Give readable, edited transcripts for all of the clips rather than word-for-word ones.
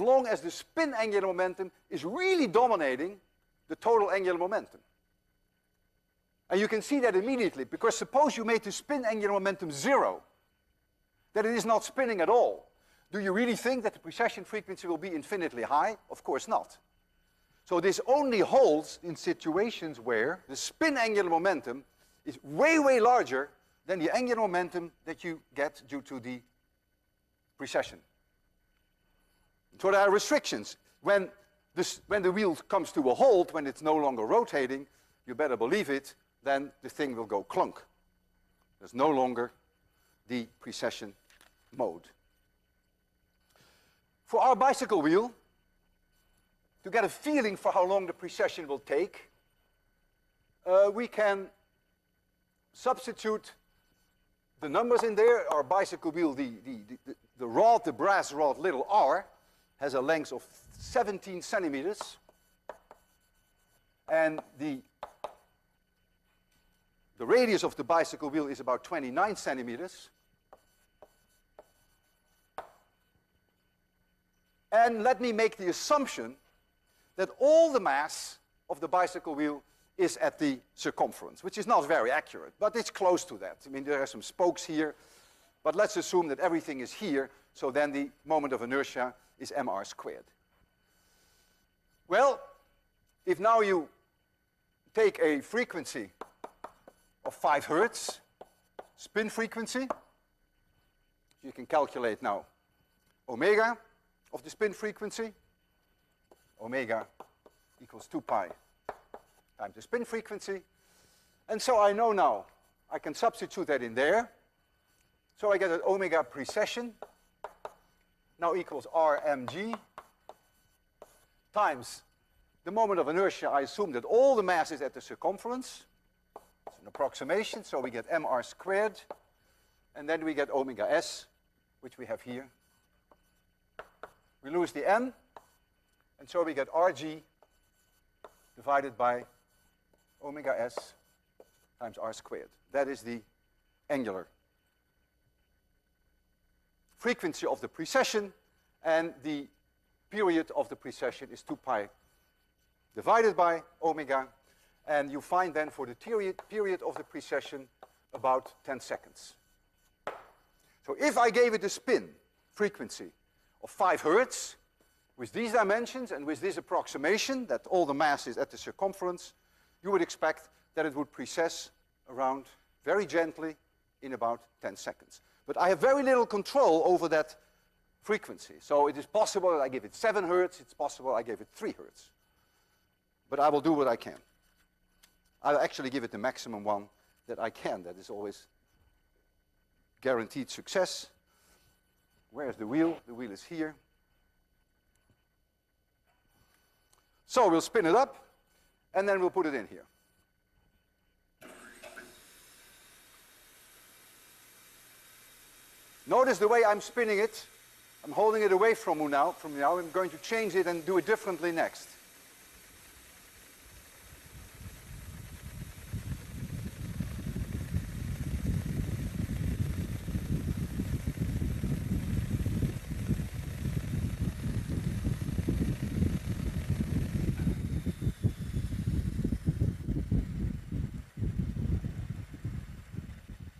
as long as the spin angular momentum is really dominating the total angular momentum. And you can see that immediately, because suppose you made the spin angular momentum 0, that it is not spinning at all. Do you really think that the precession frequency will be infinitely high? Of course not. So this only holds in situations where the spin angular momentum is way, way larger than the angular momentum that you get due to the precession. So there are restrictions. When the wheel comes to a halt, when it's no longer rotating, you better believe it, then the thing will go clunk. There's no longer the precession mode. For our bicycle wheel, to get a feeling for how long the precession will take, we can substitute the numbers in there. Our bicycle wheel, the rod, the brass rod, little r, has a length of 17 centimeters. And the radius of the bicycle wheel is about 29 centimeters. And let me make the assumption that all the mass of the bicycle wheel is at the circumference, which is not very accurate, but it's close to that. I mean, there are some spokes here, but let's assume that everything is here, so then the moment of inertia is mr squared. Well, if now you take a frequency of 5 hertz, spin frequency, you can calculate now omega of the spin frequency. Omega equals 2 pi times the spin frequency. And so I know now, I can substitute that in there. So I get that omega precession now equals rmg times the moment of inertia. I assume that all the mass is at the circumference. It's an approximation, so we get mr squared, and then we get omega s, which we have here. We lose the m, and so we get rg divided by omega s times r squared. That is the angular frequency of the precession, and the period of the precession is 2 pi divided by omega, and you find then for the period of the precession about 10 seconds. So if I gave it a spin frequency of 5 hertz, with these dimensions and with this approximation that all the mass is at the circumference, you would expect that it would precess around very gently in about 10 seconds. But I have very little control over that frequency. So it is possible that I give it 7 hertz, it's possible I gave it 3 hertz. But I will do what I can. I'll actually give it the maximum one that I can. That is always guaranteed success. Where's the wheel? The wheel is here. So we'll spin it up, and then we'll put it in here. Notice the way I'm spinning it. I'm holding it away from you now. I'm going to change it and do it differently next.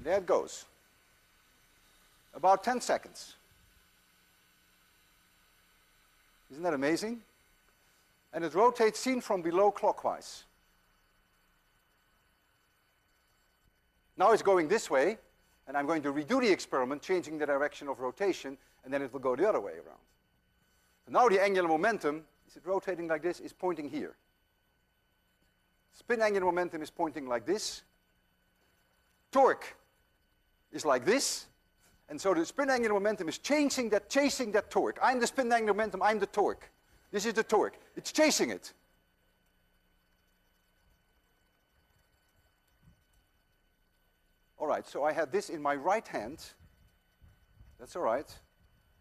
There it goes. About 10 seconds. Isn't that amazing? And it rotates seen from below clockwise. Now it's going this way, and I'm going to redo the experiment, changing the direction of rotation, and then it will go the other way around. So now the angular momentum, is it rotating like this, is pointing here. Spin angular momentum is pointing like this. Torque is like this, and so the spin angular momentum is chasing that torque. I'm the spin angular momentum, I'm the torque. This is the torque. It's chasing it. All right, so I had this in my right hand. That's all right.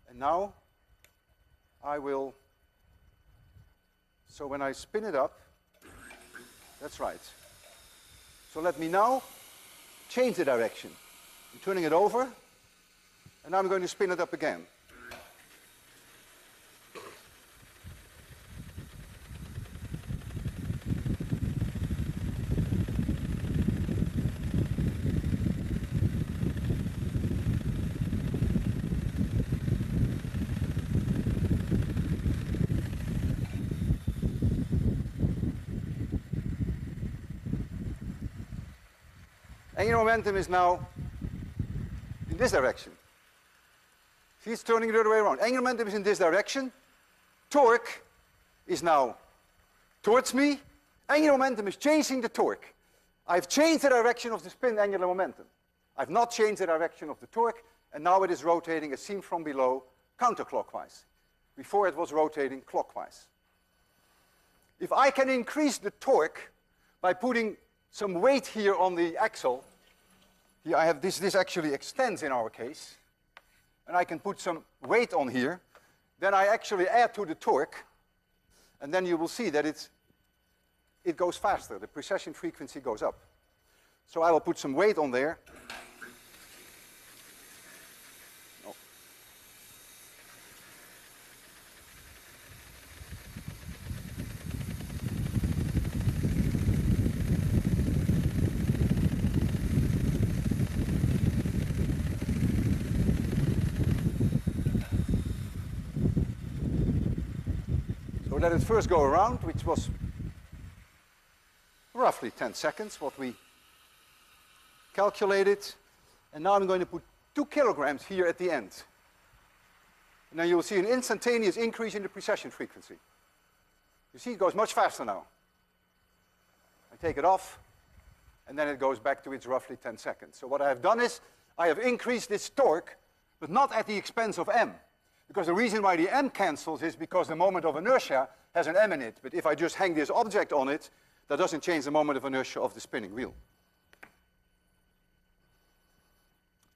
And now I will, so when I spin it up, that's right. So let me now change the direction. I'm turning it over, and I'm going to spin it up again. Angular momentum is now in this direction. See, it's turning the other way around. Angular momentum is in this direction. Torque is now towards me. Angular momentum is changing the torque. I've changed the direction of the spin angular momentum. I've not changed the direction of the torque, and now it is rotating as seen from below counterclockwise. Before it was rotating clockwise. If I can increase the torque by putting some weight here on the axle, here I have this actually extends in our case, and I can put some weight on here, then I actually add to the torque, and then you will see that it goes faster. The precession frequency goes up. So I will put some weight on there. Oh. So let it first go around, which was roughly 10 seconds, what we calculated. And now I'm going to put 2 kilograms here at the end. And then you will see an instantaneous increase in the precession frequency. You see it goes much faster now. I take it off, and then it goes back to its roughly 10 seconds. So what I have done is, I have increased this torque, but not at the expense of m. Because the reason why the m cancels is because the moment of inertia has an m in it. But if I just hang this object on it, that doesn't change the moment of inertia of the spinning wheel.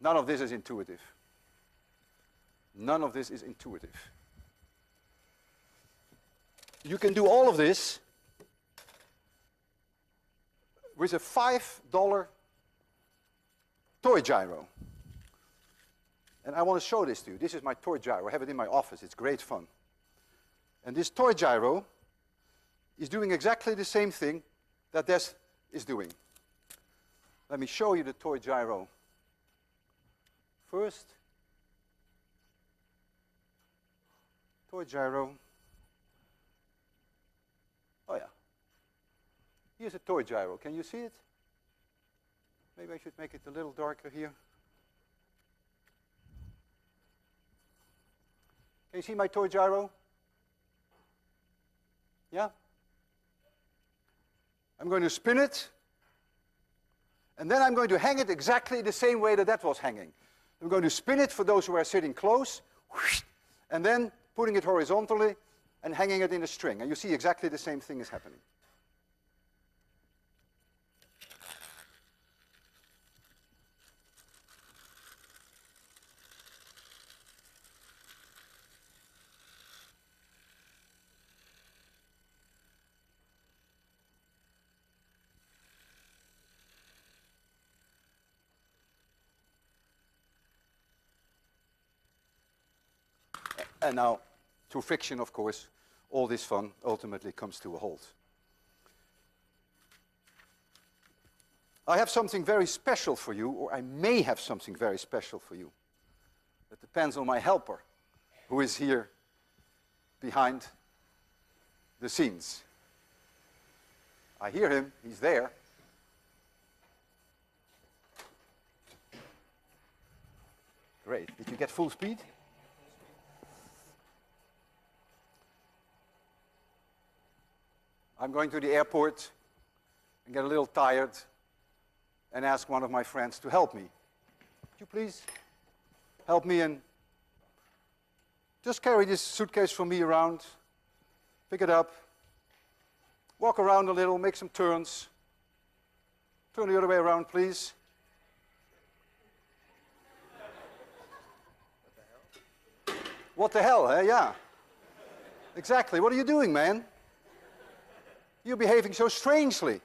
None of this is intuitive. None of this is intuitive. You can do all of this with a $5 toy gyro. And I want to show this to you. This is my toy gyro. I have it in my office. It's great fun. And this toy gyro is doing exactly the same thing that this is doing. Let me show you the toy gyro first. Toy gyro. Oh yeah. Here's a toy gyro. Can you see it? Maybe I should make it a little darker here. Can you see my toy gyro? Yeah? I'm going to spin it, and then I'm going to hang it exactly the same way that that was hanging. I'm going to spin it for those who are sitting close, and then putting it horizontally and hanging it in a string. And you see exactly the same thing is happening. And now, through friction, of course, all this fun ultimately comes to a halt. I have something very special for you, or I may have something very special for you. That depends on my helper, who is here behind the scenes. I hear him, he's there. Great. Did you get full speed? I'm going to the airport and get a little tired and ask one of my friends to help me. Would you please help me and just carry this suitcase for me around, pick it up, walk around a little, make some turns. Turn the other way around, please. What the hell, eh? Yeah. Exactly. What are you doing, man? You're behaving so strangely.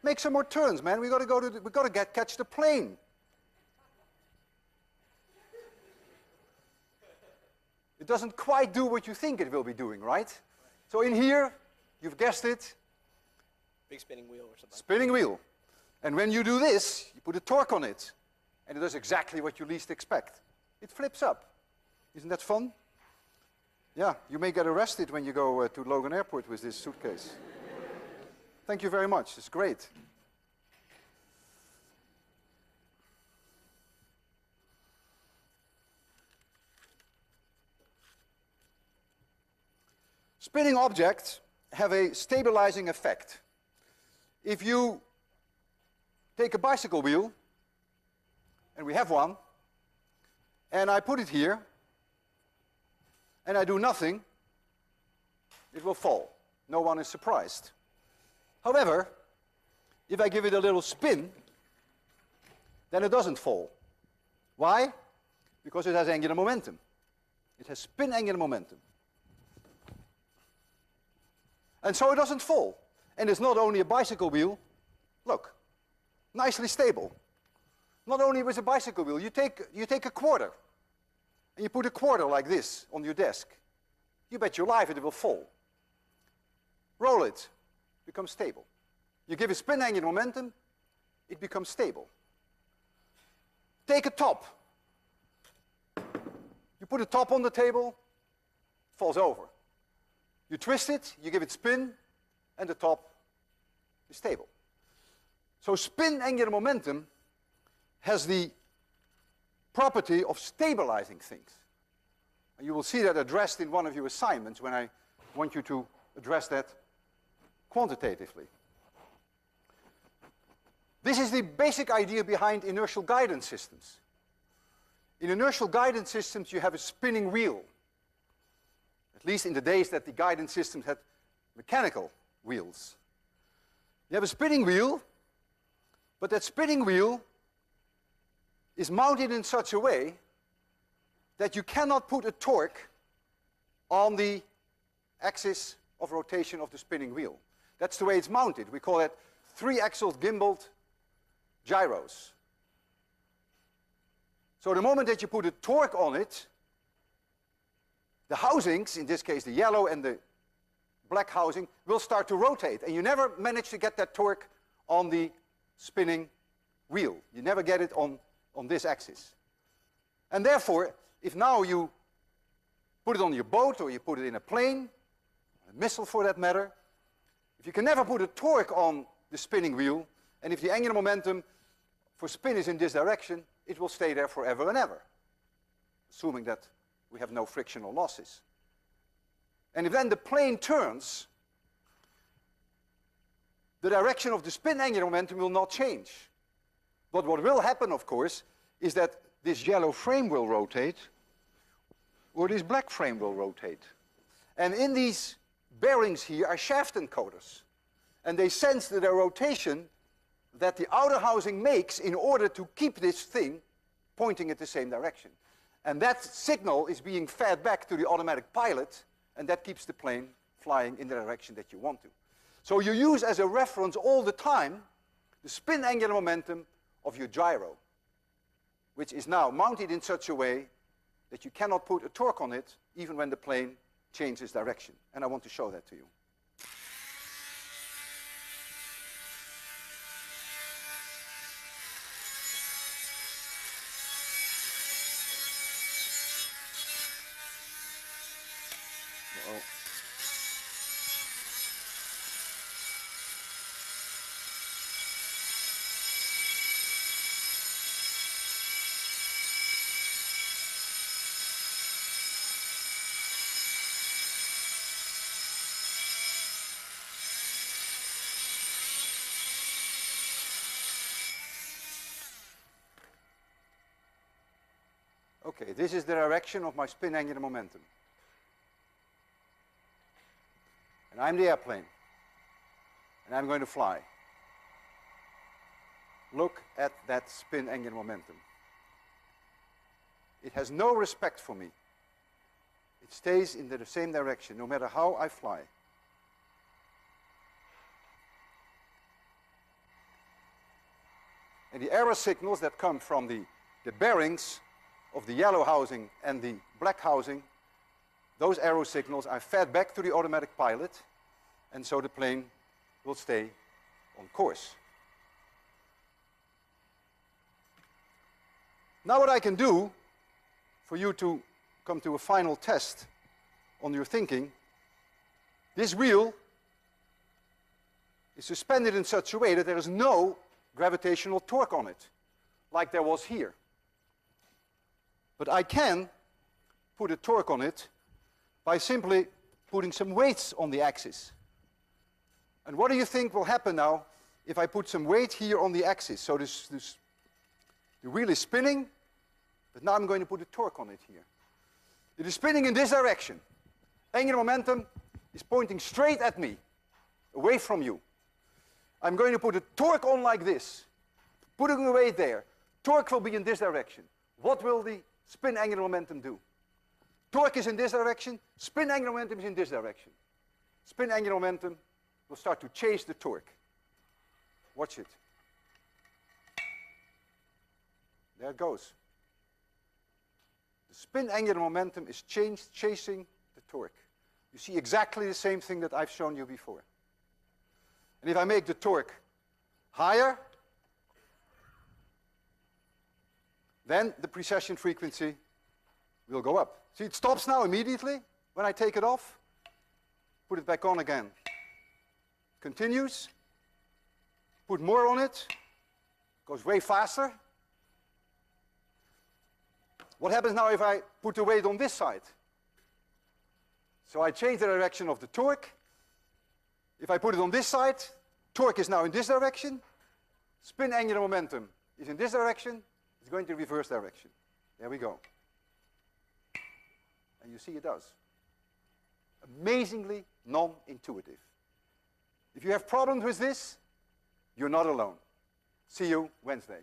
Make some more turns, man. We got to catch the plane. It doesn't quite do what you think it will be doing, right? So in here, you've guessed it. Big spinning wheel or something. Spinning wheel. And when you do this, you put a torque on it, and it does exactly what you least expect. It flips up. Isn't that fun? Yeah, you may get arrested when you go to Logan Airport with this suitcase. Thank you very much. It's great. Spinning objects have a stabilizing effect. If you take a bicycle wheel, and we have one, and I put it here, and I do nothing, it will fall. No one is surprised. However, if I give it a little spin, then it doesn't fall. Why? Because it has angular momentum. It has spin angular momentum. And so it doesn't fall. And it's not only a bicycle wheel, look, nicely stable. Not only with a bicycle wheel, you take a quarter, and you put a quarter like this on your desk. You bet your life it will fall. Roll it, becomes stable. You give a spin angular momentum, it becomes stable. Take a top. You put a top on the table, it falls over. You twist it, you give it spin, and the top is stable. So spin angular momentum has the property of stabilizing things. And you will see that addressed in one of your assignments when I want you to address that quantitatively. This is the basic idea behind inertial guidance systems. In inertial guidance systems, you have a spinning wheel. At least in the days that the guidance systems had mechanical wheels. You have a spinning wheel, but that spinning wheel is mounted in such a way that you cannot put a torque on the axis of rotation of the spinning wheel. That's the way it's mounted. We call it three-axle gimbaled gyros. So the moment that you put a torque on it, the housings, in this case the yellow and the black housing, will start to rotate. And you never manage to get that torque on the spinning wheel. You never get it on this axis. And therefore, if now you put it on your boat or you put it in a plane, a missile for that matter, if you can never put a torque on the spinning wheel, and if the angular momentum for spin is in this direction, it will stay there forever and ever, assuming that we have no frictional losses. And if then the plane turns, the direction of the spin angular momentum will not change. But what will happen, of course, is that this yellow frame will rotate, or this black frame will rotate. And in these bearings here are shaft encoders. And they sense the rotation that the outer housing makes in order to keep this thing pointing at the same direction. And that signal is being fed back to the automatic pilot, and that keeps the plane flying in the direction that you want to. So you use as a reference all the time the spin angular momentum of your gyro, which is now mounted in such a way that you cannot put a torque on it even when the plane changes direction. And I want to show that to you. Okay, this is the direction of my spin angular momentum. And I'm the airplane. And I'm going to fly. Look at that spin angular momentum. It has no respect for me. It stays in the same direction no matter how I fly. And the error signals that come from the bearings of the yellow housing and the black housing, those arrow signals are fed back to the automatic pilot, and so the plane will stay on course. Now what I can do for you to come to a final test on your thinking, this wheel is suspended in such a way that there is no gravitational torque on it, like there was here. But I can put a torque on it by simply putting some weights on the axis. And what do you think will happen now if I put some weight here on the axis? So the wheel is spinning, but now I'm going to put a torque on it here. It is spinning in this direction. Angular momentum is pointing straight at me, away from you. I'm going to put a torque on like this, putting the weight there. Torque will be in this direction. What will the spin angular momentum do? Torque is in this direction, spin angular momentum is in this direction. Spin angular momentum will start to chase the torque. Watch it. There it goes. The spin angular momentum is chasing the torque. You see exactly the same thing that I've shown you before. And if I make the torque higher, then the precession frequency will go up. See, it stops now immediately when I take it off. Put it back on again. Continues. Put more on it. Goes way faster. What happens now if I put the weight on this side? So I change the direction of the torque. If I put it on this side, torque is now in this direction. Spin angular momentum is in this direction. It's going to reverse direction. There we go. And you see it does. Amazingly non-intuitive. If you have problems with this, you're not alone. See you Wednesday.